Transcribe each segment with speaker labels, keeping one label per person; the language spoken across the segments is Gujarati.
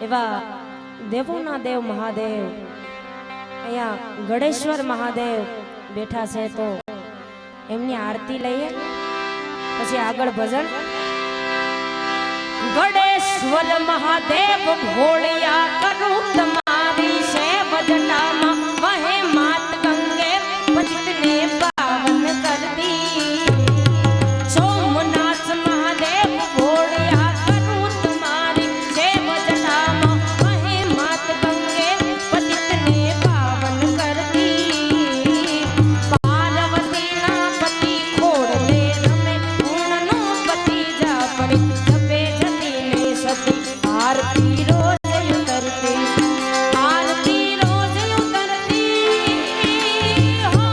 Speaker 1: એવા દેવોના દેવ મહાદેવ અહીંયા ગણેશ્વર મહાદેવ બેઠા છે, તો એમની આરતી લઈએ પછી આગળ ભજન। ગણેશ્વર મહાદેવ ભોળિયા કરું તમારી સેવ જટામાં વહે માત ગંગે પતિતને પાવન કરતી। સોમનાથ મહાદેવ ભોળિયા કરું તમારી સેવ જટામાં વહે માત ગંગે પતિતને પાવન કરતી। પાર્વતીના પતિ ખોડલે રમે પૂર્ણનો પતિ જા પડે જપે જતીને સતી આરતી રોજ ઉતરતી। આરતી રોજ ઉતરતી હો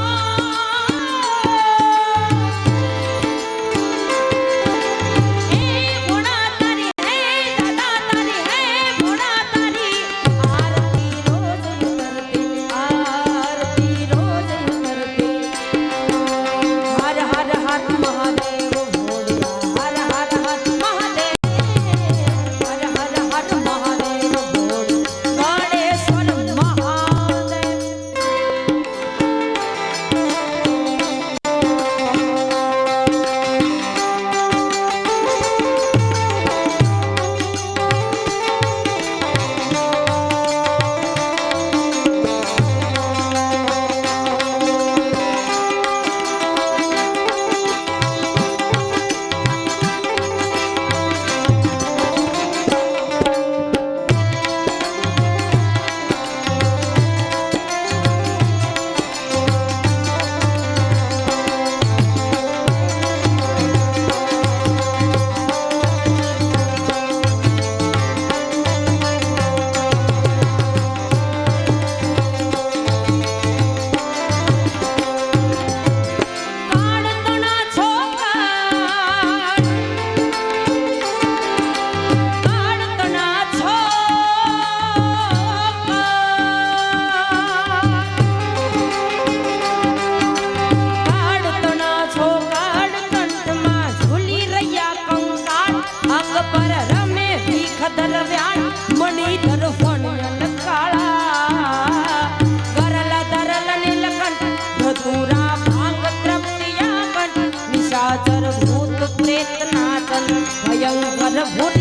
Speaker 1: હે ગુણા તારી હે દાદા તારી હે ગુણા તારી આરતી રોજ ઉતરતી। આરતી રોજ ઉતરતી। હર હર હર મહાદેવ ભોળિયા હર હર હર મહાદેવ હર હર હર મહાદેવ ભોળિયા ગણેશ્વર મહાદેવ। કાળતણા છોકર કાળતણા છોકર કંઠમાં ઝૂલી રહ્યા કંકાળ અંગ પર રમે ભીખ દરવ્યાણ મણિધર ફણિયન કાળા ગરલા ધરલ નીલકંઠ ધતુરા ભાંગ તૃપ્તિયા કંઠ નિશાચર ભૂત પ્રેત નાચન ભયંકર ભૂત